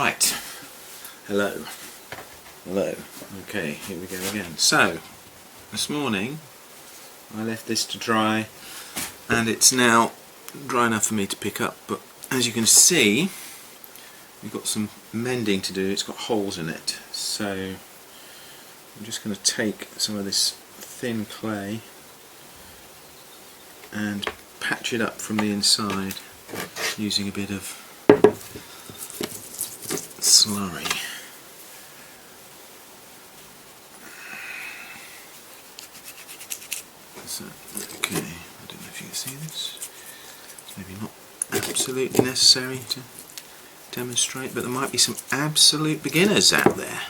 Right, hello, okay, here we go again. So, this morning I left this to dry and it's now dry enough for me to pick up, but as you can see we've got some mending to do. It's got holes in it, so I'm just going to take some of this thin clay and patch it up from the inside using a bit of slurry. So, okay, I don't know if you can see this. It's maybe not absolutely necessary to demonstrate, but there might be some absolute beginners out there.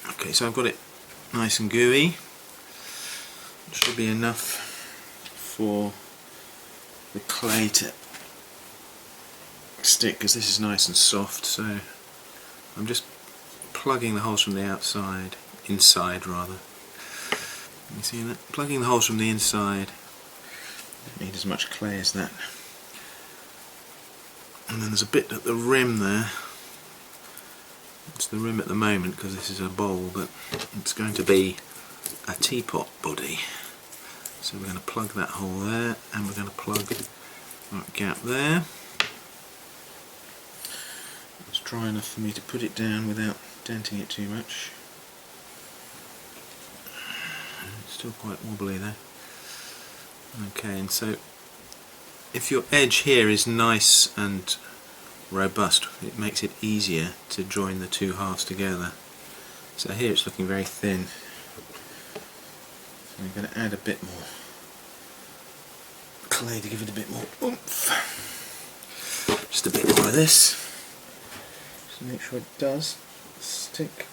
Okay, so I've got it nice and gooey. It should be enough for the clay to stick, because this is nice and soft. So I'm just plugging the holes from the inside rather. You see that? Plugging the holes from the inside. Don't need as much clay as that. And then there's a bit at the rim there. It's the rim at the moment because this is a bowl, but it's going to be a teapot body. So we're going to plug that hole there, and we're going to plug that gap there. It's dry enough for me to put it down without denting it too much. It's still quite wobbly though. Okay, and so if your edge here is nice and robust, it makes it easier to join the two halves together. So here it's looking very thin. So I'm going to add a bit more clay to give it a bit more oomph. Just a bit more of this, just to make sure it does stick.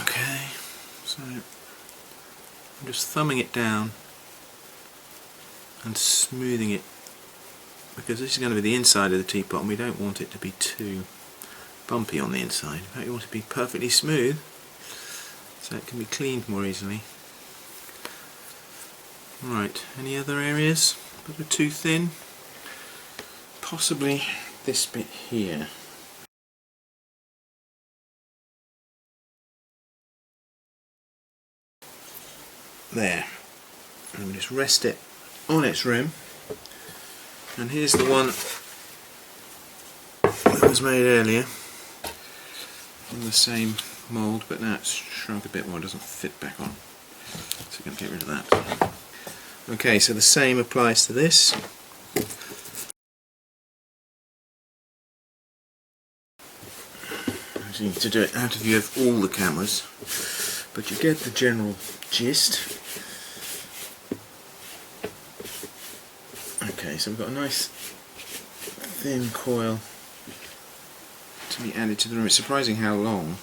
Okay, so I'm just thumbing it down and smoothing it, because this is going to be the inside of the teapot and we don't want it to be too bumpy on the inside. In fact, you want it to be perfectly smooth so it can be cleaned more easily. Right, any other areas that are too thin? Possibly this bit here. There. And we just rest it on its rim. And here's the one that was made earlier in the same mould, but now it's shrunk a bit more, it doesn't fit back on. So we're going to get rid of that. Okay, so the same applies to this. So you need to do it out of view of all the cameras, but you get the general gist. Okay, so we've got a nice thin coil to be added to the rim. It's surprising how long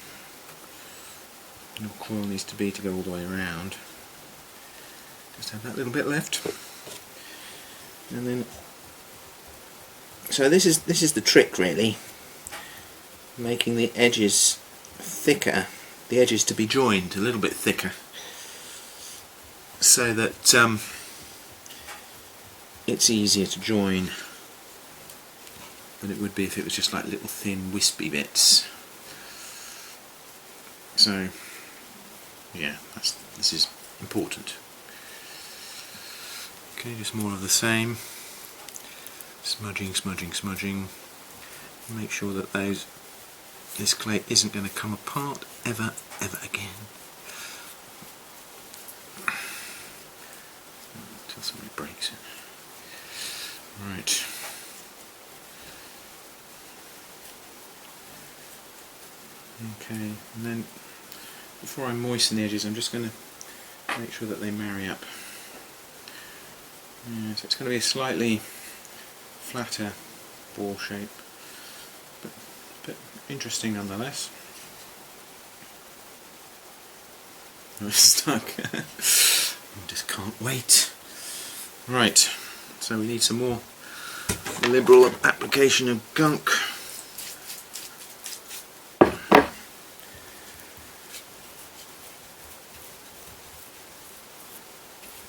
the coil needs to be to go all the way around. Just have that little bit left, and then so this is the trick really, making the edges thicker, the edges to be joined a little bit thicker, so that it's easier to join than it would be if it was just like little thin wispy bits. So yeah, this is important. Okay, just more of the same. Smudging, smudging, smudging. Make sure that this clay isn't going to come apart ever again. Until somebody breaks it. Right. Okay, and then before I moisten the edges, I'm just going to make sure that they marry up. Yeah, so it's going to be a slightly flatter ball shape, but interesting nonetheless. It's stuck. I just can't wait. Right, so we need some more liberal application of gunk.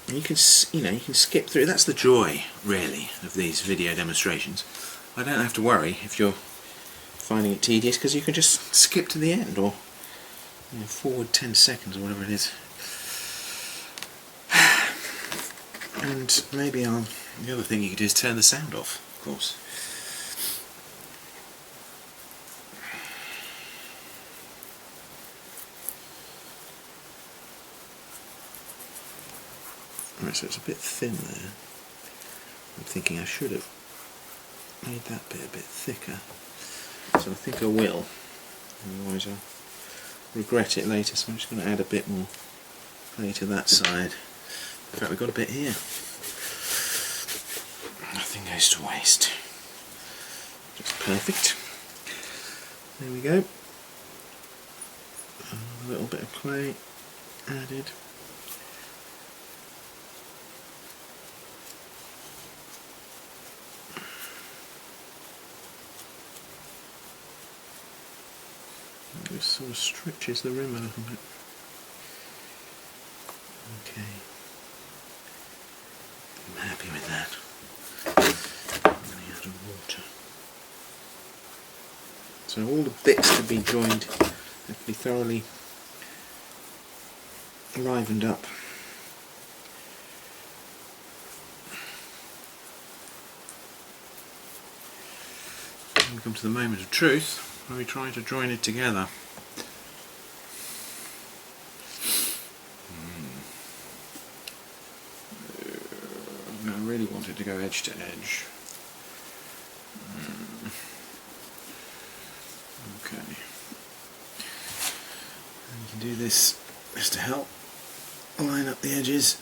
And you can skip through. That's the joy, really, of these video demonstrations. I don't have to worry if you're finding it tedious, because you can just skip to the end, or forward 10 seconds or whatever it is. And maybe the other thing you could do is turn the sound off, of course. Right, so it's a bit thin there. I'm thinking I should have made that bit a bit thicker. So I think I will. Otherwise I'll regret it later, so I'm just going to add a bit more clay to that side. In fact, we've got a bit here. Nothing goes to waste. Just perfect. There we go. A little bit of clay added. It sort of stretches the rim a little bit. Okay. I'm happy with that. Running out of water. So all the bits to be joined have to be thoroughly livened up. And we come to the moment of truth, where we try to join it together. I really want it to go edge to edge. Okay. And you can do this just to help line up the edges.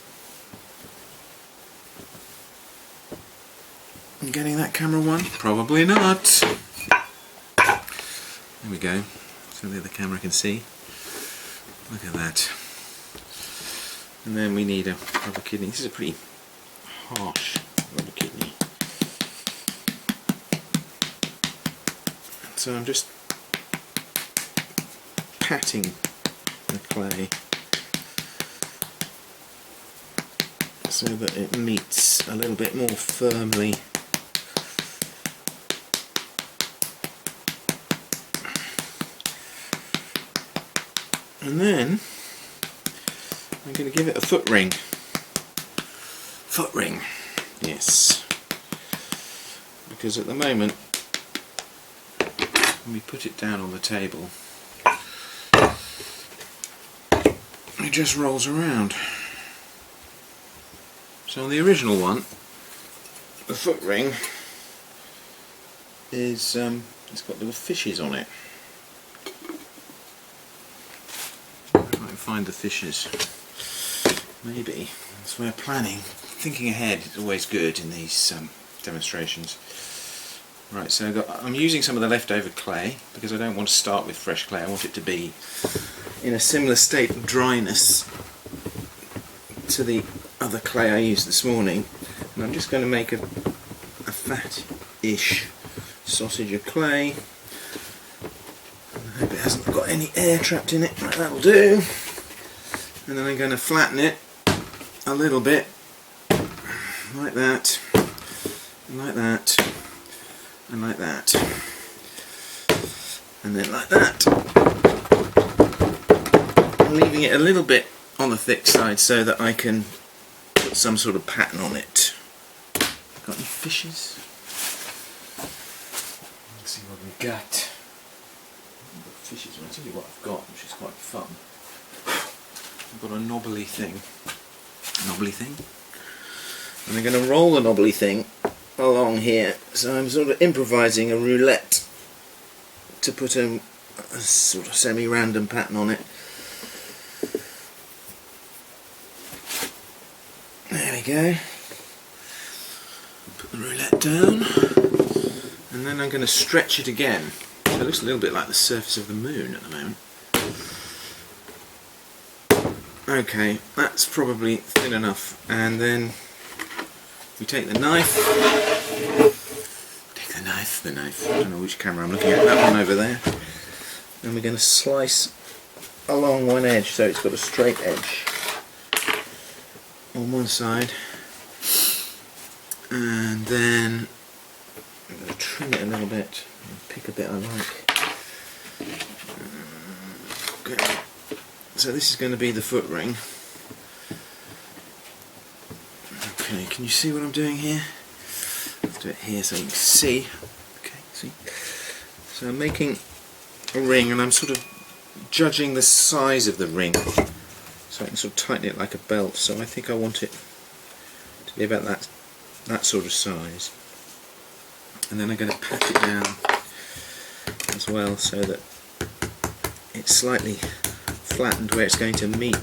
And getting that camera one? Probably not. There we go, so the other camera can see. Look at that. And then we need a rubber kidney. This is a pretty harsh rubber kidney. So I'm just patting the clay so that it meets a little bit more firmly. And then I'm going to give it a foot ring. Foot ring, yes. Because at the moment, when we put it down on the table, it just rolls around. So on the original one, the foot ring is it's got little fishes on it. Find the fishes. Maybe that's where planning, thinking ahead is always good in these demonstrations. Right, so I'm using some of the leftover clay because I don't want to start with fresh clay. I want it to be in a similar state of dryness to the other clay I used this morning, and I'm just going to make a fat-ish sausage of clay. I hope it hasn't got any air trapped in it. Right, that'll do. And then I'm going to flatten it a little bit, like that, and like that, and like that, and then like that, leaving it a little bit on the thick side so that I can put some sort of pattern on it. Got any fishes? Let's see what we've got. Fishes, I'll tell you what I've got, which is quite fun. I've got a knobbly thing. And I'm going to roll the knobbly thing along here. So I'm sort of improvising a roulette to put a sort of semi-random pattern on it. There we go. Put the roulette down. And then I'm going to stretch it again. So it looks a little bit like the surface of the moon at the moment. Okay, that's probably thin enough, and then we take the knife, I don't know which camera I'm looking at, that one over there, and we're going to slice along one edge so it's got a straight edge, on one side, and then I'm going to trim it a little bit and pick a bit I like. Okay. So this is going to be the foot ring. Okay, can you see what I'm doing here? Let's do it here so you can see. Okay, see? So I'm making a ring, and I'm sort of judging the size of the ring so I can sort of tighten it like a belt. So I think I want it to be about that sort of size, and then I'm going to pat it down as well so that it's slightly flattened where it's going to meet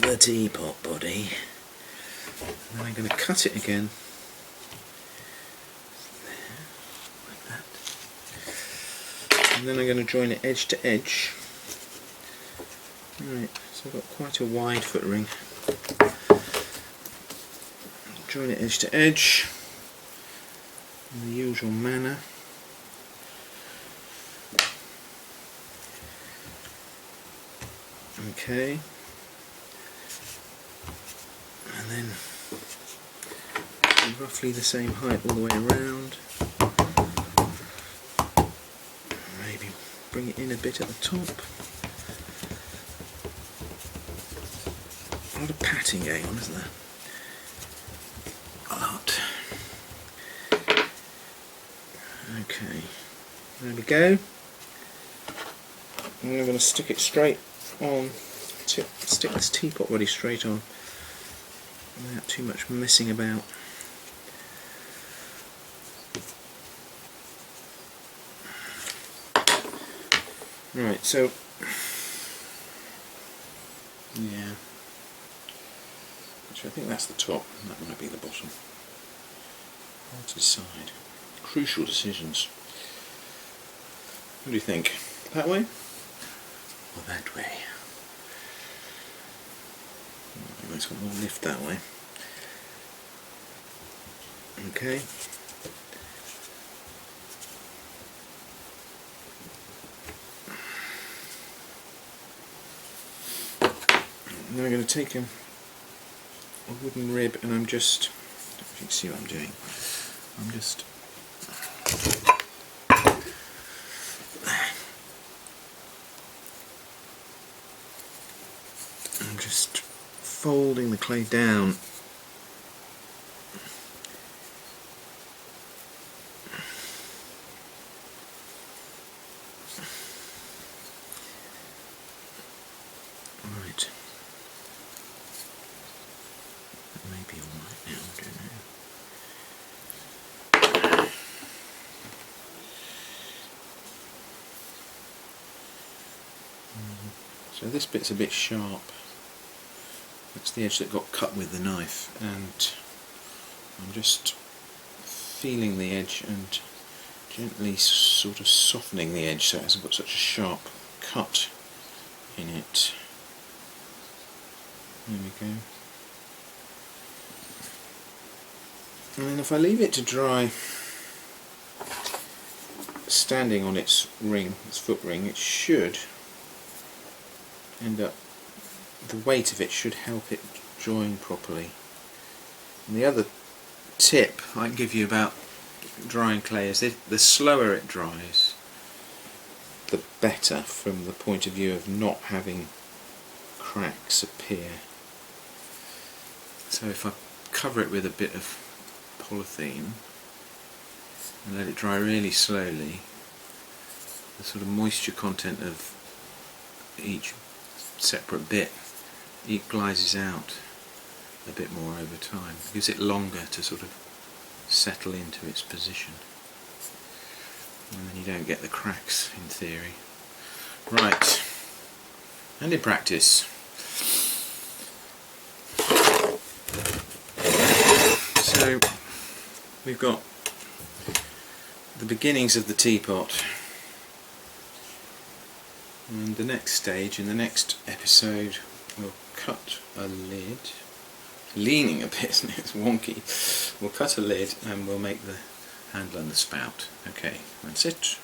the teapot body. And then I'm going to cut it again there, like that, and then I'm going to join it edge to edge. Right, so I've got quite a wide foot ring. Join it edge to edge in the usual manner. Okay, and then roughly the same height all the way around. Maybe bring it in a bit at the top. A lot of patting going on, isn't there? A lot. Okay, there we go. And I'm going to stick it straight on, stick this teapot body straight on without too much messing about. Right, so yeah, actually I think that's the top and that might be the bottom. How to decide? Crucial decisions. What do you think? That way? Or that way? Maybe it's got more lift that way. Okay. Now I'm going to take a wooden rib, and I'm just, I don't know if you can see what I'm doing, I'm just folding the clay down . Right. That may be alright now, I don't know. So this bit's a bit sharp. That's the edge that got cut with the knife, and I'm just feeling the edge and gently sort of softening the edge so it hasn't got such a sharp cut in it. There we go. And then if I leave it to dry, standing on its ring, its foot ring, it should end up, the weight of it should help it join properly. And the other tip I can give you about drying clay is that the slower it dries, the better from the point of view of not having cracks appear. So if I cover it with a bit of polythene and let it dry really slowly, the sort of moisture content of each separate bit equalises out a bit more over time. It gives it longer to sort of settle into its position, and then you don't get the cracks in theory. Right, and in practice. So we've got the beginnings of the teapot, and the next stage, in the next episode, we'll cut a lid, leaning a bit, isn't it? It's wonky. We'll cut a lid and we'll make the handle and the spout. Okay, that's it.